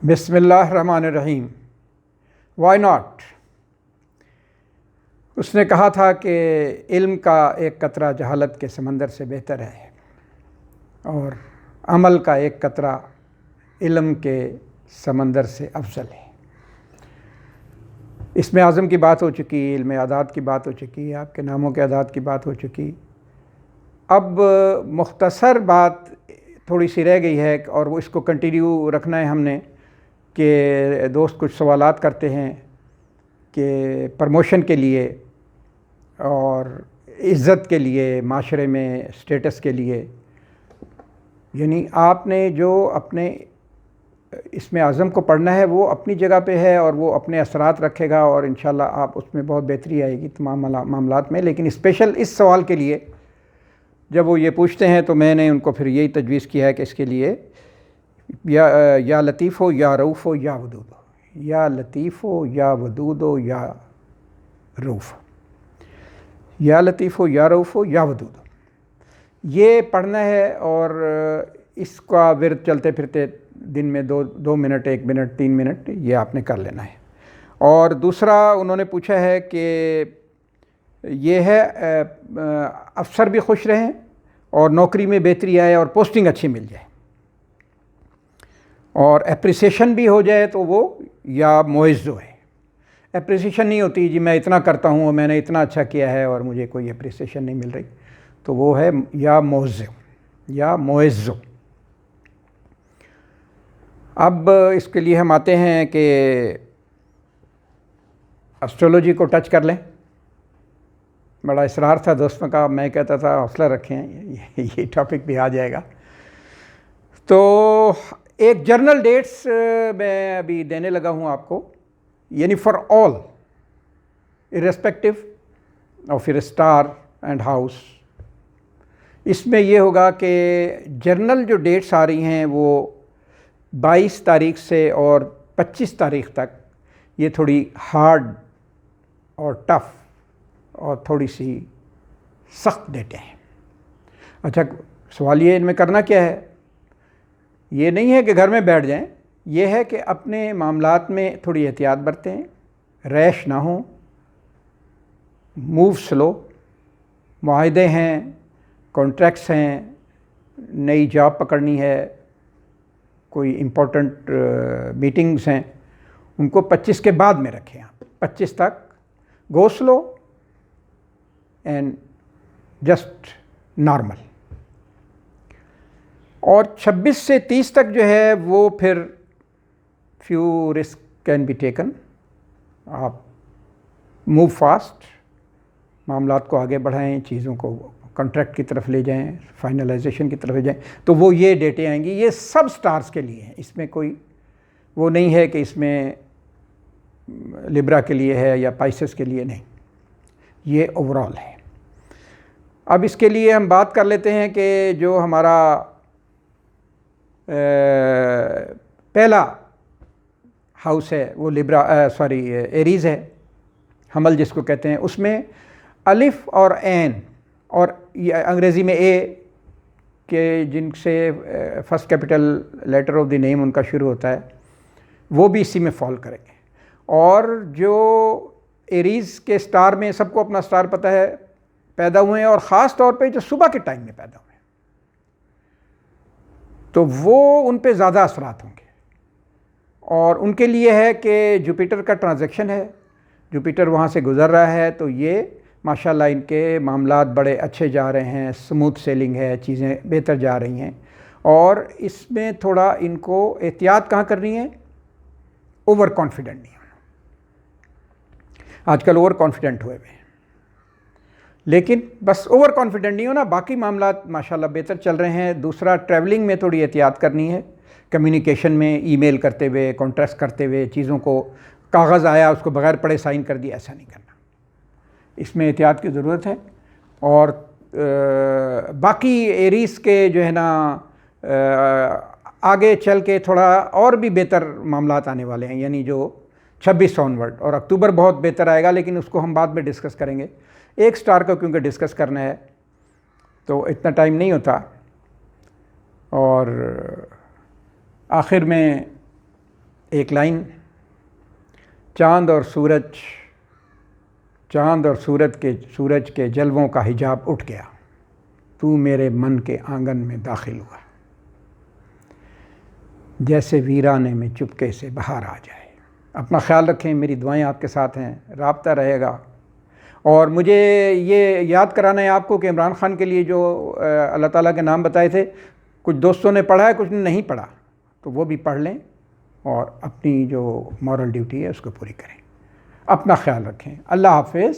بسم اللہ الرحمن الرحیم. Y not. اس نے کہا تھا کہ علم کا ایک قطرہ جہالت کے سمندر سے بہتر ہے اور عمل کا ایک قطرہ علم کے سمندر سے افضل ہے. اس میں اعظم کی بات ہو چکی، علم اعداد کی بات ہو چکی، آپ کے ناموں کے اعداد کی بات ہو چکی. اب مختصر بات تھوڑی سی رہ گئی ہے اور وہ اس کو کنٹینیو رکھنا ہے ہم نے کہ دوست کچھ سوالات کرتے ہیں کہ پروموشن کے لیے اور عزت کے لیے، معاشرے میں اسٹیٹس کے لیے، یعنی آپ نے جو اپنے اس میں اعظم کو پڑھنا ہے وہ اپنی جگہ پہ ہے اور وہ اپنے اثرات رکھے گا اور انشاءاللہ آپ اس میں بہت بہتری آئے گی تمام معاملات میں. لیکن اسپیشل اس سوال کے لیے جب وہ یہ پوچھتے ہیں تو میں نے ان کو پھر یہی تجویز کیا ہے کہ اس کے لیے یا لطیف ہو یا رؤوف ہو یا ودود ہو، یا لطیف ہو یا ودود ہو یا رؤوف، یا لطیف ہو یا رؤوف ہو یا ودود ہو، یہ پڑھنا ہے. اور اس کا ورد چلتے پھرتے دن میں دو منٹ، 1 منٹ، 3 منٹ یہ آپ نے کر لینا ہے. اور دوسرا انہوں نے پوچھا ہے کہ یہ ہے افسر بھی خوش رہیں اور نوکری میں بہتری آئے اور پوسٹنگ اچھی مل جائے اور اپریسیشن بھی ہو جائے تو وہ یا معزو ہے. اپریسیشن نہیں ہوتی جی میں اتنا کرتا ہوں اور میں نے اتنا اچھا کیا ہے اور مجھے کوئی اپریسیشن نہیں مل رہی، تو وہ ہے یا معزو یا معزو. اب اس کے لیے ہم آتے ہیں کہ اسٹرولوجی کو ٹچ کر لیں. بڑا اصرار تھا دوستوں کا، میں کہتا تھا حوصلہ رکھیں یہ ٹاپک بھی آ جائے گا. تو ایک جرنل ڈیٹس میں ابھی دینے لگا ہوں آپ کو، یعنی for all irrespective of your star and house. اس میں یہ ہوگا کہ جرنل جو ڈیٹس آ رہی ہیں وہ 22 تاریخ سے اور 25 تاریخ تک یہ تھوڑی ہارڈ اور ٹف اور تھوڑی سی سخت ڈیٹیں ہیں. اچھا سوال یہ ان میں کرنا کیا ہے؟ یہ نہیں ہے کہ گھر میں بیٹھ جائیں، یہ ہے کہ اپنے معاملات میں تھوڑی احتیاط برتیں، ریش نہ ہوں، موو سلو. معاہدے ہیں، کانٹریکٹس ہیں، نئی جاب پکڑنی ہے، کوئی امپورٹنٹ میٹنگز ہیں، ان کو 25 کے بعد میں رکھیں. آپ 25 تک go slow and just normal. اور 26 سے 30 تک جو ہے وہ پھر few risk can be taken. آپ موو فاسٹ، معاملات کو آگے بڑھائیں، چیزوں کو کنٹریکٹ کی طرف لے جائیں، فائنلائزیشن کی طرف لے جائیں. تو وہ یہ ڈیٹیں آئیں گی. یہ سب سٹارز کے لیے ہیں، اس میں کوئی وہ نہیں ہے کہ اس میں لبرا کے لیے ہے یا پائسس کے لیے، نہیں، یہ اوورال ہے. اب اس کے لیے ہم بات کر لیتے ہیں کہ جو ہمارا پہلا ہاؤس ہے وہ ایریز ہے، حمل جس کو کہتے ہیں. اس میں الف اور عین اور انگریزی میں اے کے جن سے first capital letter of the name ان کا شروع ہوتا ہے، وہ بھی اسی میں فال کریں گے. اور جو ایریز کے سٹار میں سب کو اپنا سٹار پتہ ہے، پیدا ہوئے ہیں اور خاص طور پہ جو صبح کے ٹائم میں پیدا ہوئے ہیں تو وہ ان پہ زیادہ اثرات ہوں گے. اور ان کے لیے ہے کہ جوپیٹر کا ٹرانزیکشن ہے، جوپیٹر وہاں سے گزر رہا ہے، تو یہ ماشاءاللہ ان کے معاملات بڑے اچھے جا رہے ہیں، سموتھ سیلنگ ہے، چیزیں بہتر جا رہی ہیں. اور اس میں تھوڑا ان کو احتیاط کہاں کرنی ہے؟ اوور کانفیڈنٹ نہیں ہونا. آج کل اوور کانفیڈنٹ ہوئے ہوئے ہیں، لیکن بس اوور کانفیڈنٹ نہیں ہونا، باقی معاملات ماشاءاللہ بہتر چل رہے ہیں. دوسرا ٹریولنگ میں تھوڑی احتیاط کرنی ہے، کمیونیکیشن میں، ای میل کرتے ہوئے، کانٹریکٹس کرتے ہوئے، چیزوں کو کاغذ آیا اس کو بغیر پڑھے سائن کر دیا، ایسا نہیں کرنا. اس میں احتیاط کی ضرورت ہے. اور باقی ایریز کے جو ہے نا آگے چل کے تھوڑا اور بھی بہتر معاملات آنے والے ہیں، یعنی جو 26 آنورڈ، اور اکتوبر بہت بہتر آئے گا، لیکن اس کو ہم بعد میں ڈسکس کریں گے. ایک سٹار کو کیونکہ ڈسکس کرنا ہے تو اتنا ٹائم نہیں ہوتا. اور آخر میں ایک لائن، چاند اور سورج کے جلووں کا حجاب اٹھ گیا، تو میرے من کے آنگن میں داخل ہوا، جیسے ویرانے میں چپکے سے بہار آ جائے۔ اپنا خیال رکھیں، میری دعائیں آپ کے ساتھ ہیں، رابطہ رہے گا۔ اور مجھے یہ یاد کرانا ہے آپ کو کہ عمران خان کے لیے جو اللہ تعالیٰ کے نام بتائے تھے، کچھ دوستوں نے پڑھا ہے، کچھ نے نہیں پڑھا، تو وہ بھی پڑھ لیں اور اپنی جو مورل ڈیوٹی ہے اس کو پوری کریں۔ اپنا خیال رکھیں۔ اللہ حافظ۔